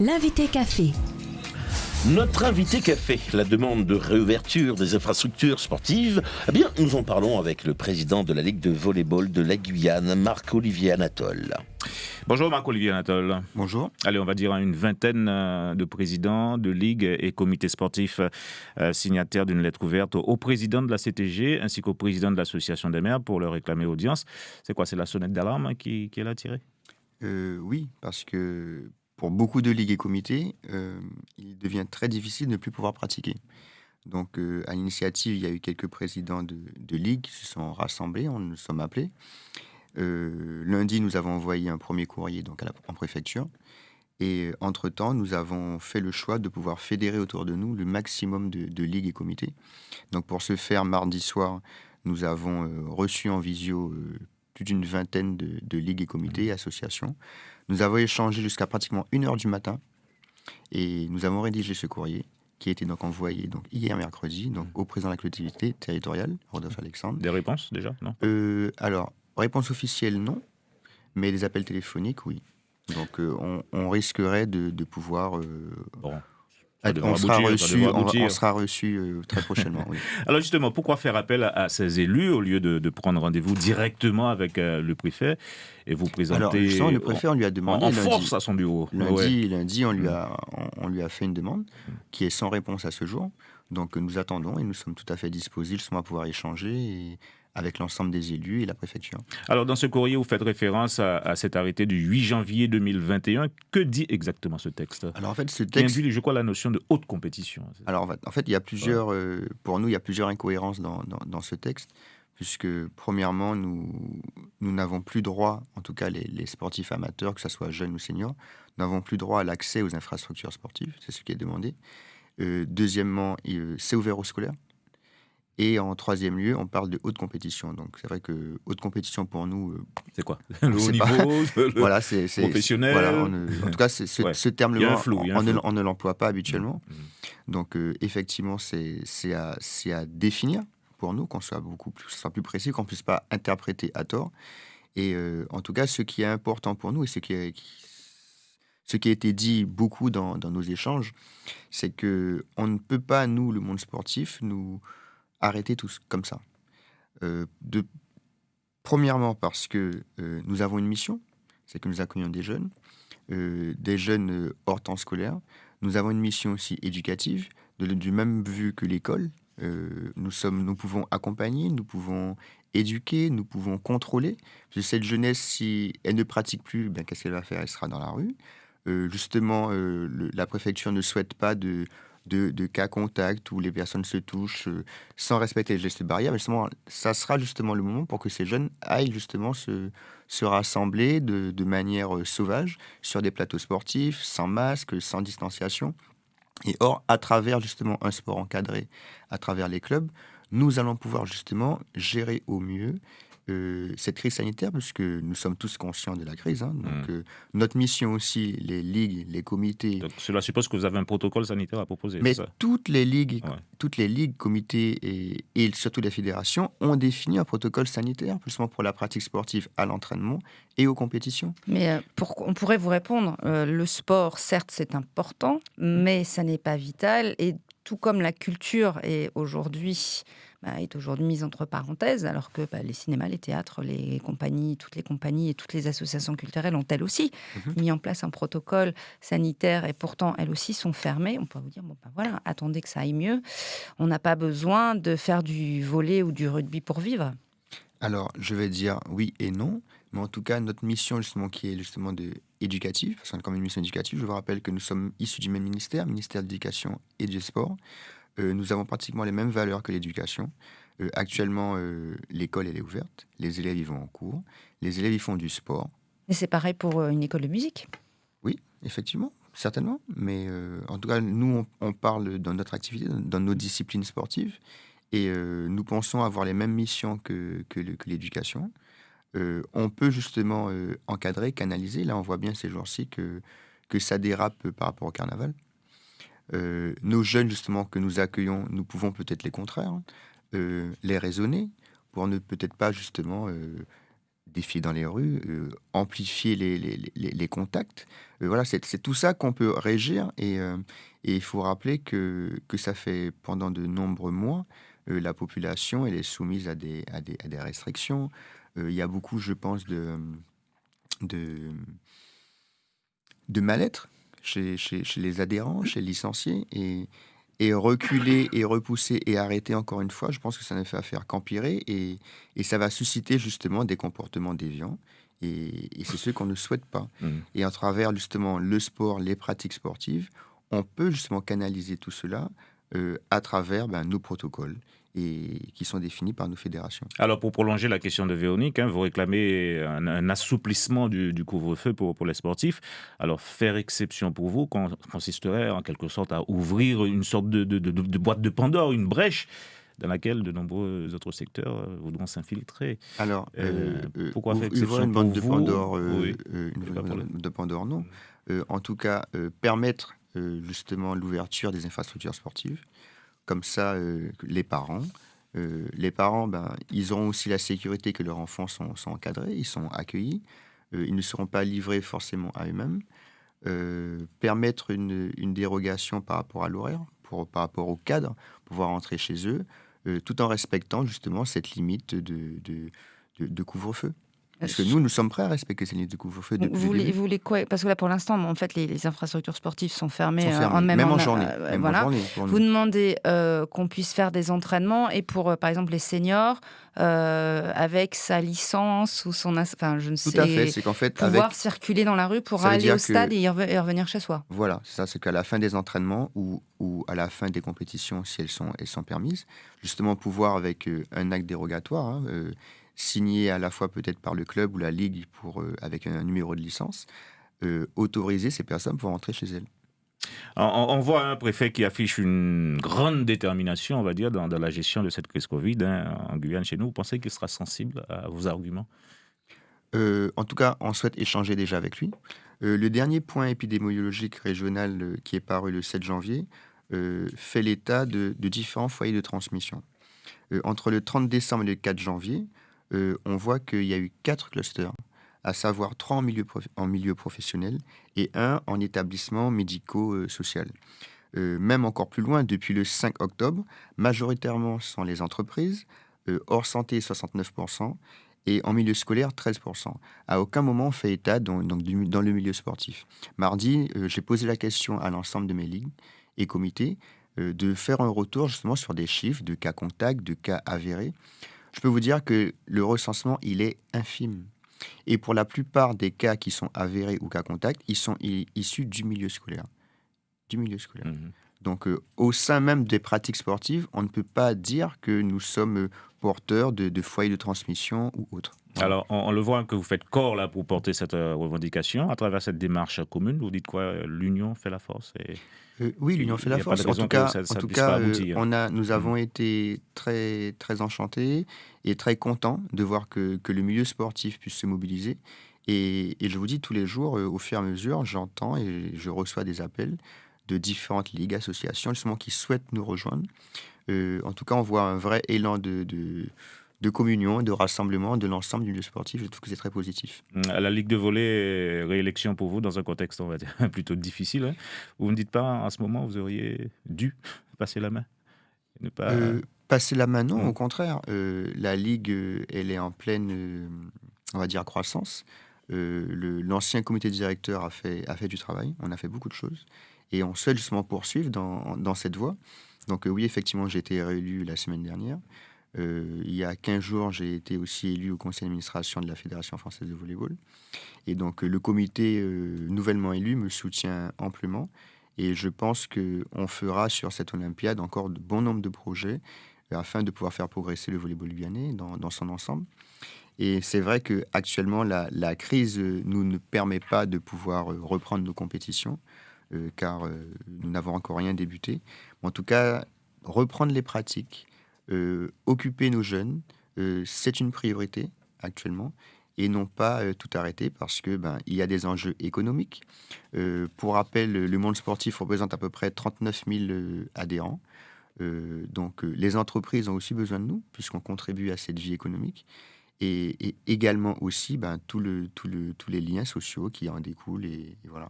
L'invité café. Notre invité café, la demande de réouverture des infrastructures sportives, eh bien, nous en parlons avec le président de la Ligue de volleyball de la Guyane, Marc-Olivier Anatole. Bonjour Marc-Olivier Anatole. Bonjour. Allez, on va dire une vingtaine de présidents de ligues et comités sportifs signataires d'une lettre ouverte au président de la CTG ainsi qu'au président de l'association des maires pour leur réclamer audience. C'est quoi, c'est la sonnette d'alarme qui est là tirée ? Oui, parce que pour beaucoup de ligues et comités, il devient très difficile de ne plus pouvoir pratiquer. Donc, à l'initiative, il y a eu quelques présidents de ligues qui se sont rassemblés, on nous sommes appelés. Lundi, nous avons envoyé un premier courrier donc en préfecture. Et entre-temps, nous avons fait le choix de pouvoir fédérer autour de nous le maximum de ligues et comités. Donc, pour ce faire, mardi soir, nous avons reçu en visio plus d'une vingtaine de ligues et comités et associations. Nous avons échangé jusqu'à pratiquement 1h du matin et nous avons rédigé ce courrier qui a été donc envoyé hier mercredi au président de la collectivité territoriale, Rodolphe Alexandre. Des réponses déjà, non ? Alors, réponse officielle, non, mais des appels téléphoniques, oui. Donc, on risquerait de pouvoir... On sera reçu très prochainement. Oui. Alors justement, pourquoi faire appel à ces élus au lieu de prendre rendez-vous directement avec le préfet et vous présenter? Alors justement, le préfet, on lui a demandé en force à son bureau. Lundi, on lui a fait une demande qui est sans réponse à ce jour. Donc nous attendons et nous sommes tout à fait disposés justement à pouvoir échanger avec l'ensemble des élus et la préfecture. Alors, dans ce courrier, vous faites référence à cet arrêté du 8 janvier 2021. Que dit exactement ce texte ? Alors, en fait, ce texte... qui induit, je crois, la notion de haute compétition. Alors, en fait, il y a plusieurs... pour nous, il y a plusieurs incohérences dans ce texte, puisque, premièrement, nous n'avons plus droit, en tout cas les sportifs amateurs, que ce soit jeunes ou seniors, n'avons plus droit à l'accès aux infrastructures sportives, c'est ce qui est demandé. Deuxièmement, c'est ouvert aux scolaires. Et en troisième lieu, on parle de haute compétition. Donc c'est vrai que haute compétition pour nous... c'est quoi ? Le haut niveau, voilà, c'est professionnel. Voilà, en tout cas, ce terme-là, on ne l'emploie pas habituellement. Donc effectivement, c'est à définir pour nous, qu'on soit plus précis, qu'on ne puisse pas interpréter à tort. Et en tout cas, ce qui est important pour nous et ce qui a été dit beaucoup dans nos échanges, c'est qu'on ne peut pas, nous, le monde sportif, nous arrêter tous comme ça. Premièrement, parce que nous avons une mission, c'est que nous accueillons des jeunes hors temps scolaire. Nous avons une mission aussi éducative, du même but que l'école. Nous pouvons accompagner, nous pouvons éduquer, nous pouvons contrôler. Parce que cette jeunesse, si elle ne pratique plus, qu'est-ce qu'elle va faire ? Elle sera dans la rue. Justement, la préfecture ne souhaite pas de cas contact où les personnes se touchent sans respecter les gestes barrières. Mais justement, ça sera justement le moment pour que ces jeunes aillent justement se rassembler de manière sauvage sur des plateaux sportifs, sans masque, sans distanciation. Et or, à travers justement un sport encadré, à travers les clubs, nous allons pouvoir justement gérer au mieux cette crise sanitaire, puisque nous sommes tous conscients de la crise. Donc, notre mission aussi, les ligues, les comités... Donc, cela suppose que vous avez un protocole sanitaire à proposer. Mais toutes les ligues, comités et surtout les fédérations ont défini un protocole sanitaire, justement pour la pratique sportive à l'entraînement et aux compétitions. Mais on pourrait vous répondre, le sport, certes, c'est important, mais ça n'est pas vital. Et tout comme la culture est aujourd'hui mise entre parenthèses, alors que les cinémas, les théâtres, toutes les compagnies et toutes les associations culturelles ont elles aussi mis en place un protocole sanitaire et pourtant elles aussi sont fermées. On peut vous dire, attendez que ça aille mieux. On n'a pas besoin de faire du volley ou du rugby pour vivre. Alors, je vais dire oui et non, mais en tout cas, notre mission justement qui est justement éducative, parce qu'on a quand même une mission éducative, je vous rappelle que nous sommes issus du même ministère de l'Éducation et du Sport. Nous avons pratiquement les mêmes valeurs que l'éducation. Actuellement, l'école, elle est ouverte. Les élèves, ils vont en cours. Les élèves, ils font du sport. Et c'est pareil pour une école de musique ? Oui, effectivement, certainement. Mais en tout cas, nous, on parle dans notre activité, dans nos disciplines sportives. Et nous pensons avoir les mêmes missions que l'éducation. On peut justement encadrer, canaliser. Là, on voit bien ces jours-ci que ça dérape par rapport au carnaval. Nos jeunes, justement, que nous accueillons, nous pouvons peut-être les contraire, les raisonner, pour ne peut-être pas, justement, défiler dans les rues, amplifier les contacts. Voilà, c'est tout ça qu'on peut régir. Et il faut rappeler que ça fait pendant de nombreux mois, la population elle est soumise à des restrictions. Il y a beaucoup, je pense, de mal-être chez les adhérents, chez les licenciés. Et reculer et repousser et arrêter encore une fois, je pense que ça ne fait affaire qu'empirer et ça va susciter justement des comportements déviants et c'est ce qu'on ne souhaite pas. Et à travers justement le sport, les pratiques sportives, on peut justement canaliser tout cela à travers nos protocoles et qui sont définis par nos fédérations. Alors, pour prolonger la question de Véronique, vous réclamez un assouplissement du couvre-feu pour les sportifs. Alors, faire exception pour vous consisterait en quelque sorte à ouvrir une sorte de boîte de Pandore, une brèche dans laquelle de nombreux autres secteurs voudront s'infiltrer. Alors, pourquoi faire exception une pour boîte de vous Pandore, Oui. une boîte de Pandore, non. En tout cas, permettre justement l'ouverture des infrastructures sportives. Comme ça, les parents, ils auront aussi la sécurité que leurs enfants sont encadrés, ils sont accueillis, ils ne seront pas livrés forcément à eux-mêmes. Permettre une dérogation par rapport à l'horaire, par rapport au cadre, pouvoir rentrer chez eux, tout en respectant justement cette limite de couvre-feu. Parce que nous sommes prêts à respecter ces limites de couvre-feu depuis le début. Vous voulez quoi? Parce que là, pour l'instant, en fait, les infrastructures sportives sont fermées, même en journée. Voilà. Vous demandez qu'on puisse faire des entraînements et pour, par exemple, les seniors, avec sa licence ou son... Enfin, je ne sais... Tout à fait, c'est qu'en fait... pouvoir circuler dans la rue pour aller au stade et revenir chez soi. Voilà, c'est ça, c'est qu'à la fin des entraînements ou à la fin des compétitions, si elles sont permises, justement pouvoir, avec un acte dérogatoire, signé à la fois peut-être par le club ou la ligue avec un numéro de licence, autoriser ces personnes pour rentrer chez elles. On voit un préfet qui affiche une grande détermination, on va dire, dans la gestion de cette crise Covid en Guyane chez nous. Vous pensez qu'il sera sensible à vos arguments ? En tout cas, on souhaite échanger déjà avec lui. Le dernier point épidémiologique régional qui est paru le 7 janvier fait l'état de différents foyers de transmission. Entre le 30 décembre et le 4 janvier, on voit qu'il y a eu 4 clusters, à savoir 3 en milieu professionnel et 1 en établissement médico-social. Même encore plus loin, depuis le 5 octobre, majoritairement ce sont les entreprises, hors santé 69%, et en milieu scolaire 13%. À aucun moment on fait état dans le milieu sportif. Mardi, j'ai posé la question à l'ensemble de mes ligues et comités de faire un retour justement sur des chiffres de cas contacts, de cas avérés. Je peux vous dire que le recensement, il est infime. Et pour la plupart des cas qui sont avérés ou cas contacts, ils sont issus du milieu scolaire. Donc, au sein même des pratiques sportives, on ne peut pas dire que nous sommes porteurs de foyers de transmission ou autres. Alors, on le voit que vous faites corps là pour porter cette revendication. À travers cette démarche commune, vous dites quoi ? L'union fait la force Oui, l'union fait la force. En tout cas, nous avons été très, très enchantés et très contents de voir que le milieu sportif puisse se mobiliser. Et je vous dis, tous les jours, au fur et à mesure, j'entends et je reçois des appels de différentes ligues, associations, justement, qui souhaitent nous rejoindre. En tout cas, on voit un vrai élan de communion, de rassemblement de l'ensemble du milieu sportif. Je trouve que c'est très positif. La Ligue de volley, réélection pour vous dans un contexte, on va dire, plutôt difficile. Vous ne dites pas, en ce moment, vous auriez dû passer la main ne pas... Passer la main, non, au contraire. La Ligue, elle est en pleine, on va dire, croissance. L'ancien comité directeur a fait du travail. On a fait beaucoup de choses. Et on souhaite justement poursuivre dans cette voie. Donc oui, effectivement, j'ai été réélu la semaine dernière. Il y a 15 jours, j'ai été aussi élu au conseil d'administration de la Fédération française de volleyball. Et donc, le comité nouvellement élu me soutient amplement. Et je pense qu'on fera sur cette Olympiade encore de bon nombre de projets afin de pouvoir faire progresser le volleyball guyanais dans son ensemble. Et c'est vrai qu'actuellement, la crise nous ne permet pas de pouvoir reprendre nos compétitions, car nous n'avons encore rien débuté. En tout cas, reprendre les pratiques, occuper nos jeunes, c'est une priorité actuellement, et non pas tout arrêter parce que il y a des enjeux économiques. Pour rappel, le monde sportif représente à peu près 39 000 adhérents. Donc les entreprises ont aussi besoin de nous puisqu'on contribue à cette vie économique. et également aussi tous les liens sociaux qui en découlent. Et voilà.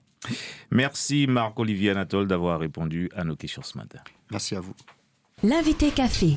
Merci Marc-Olivier Anatole d'avoir répondu à nos questions ce matin. Merci à vous. L'invité café.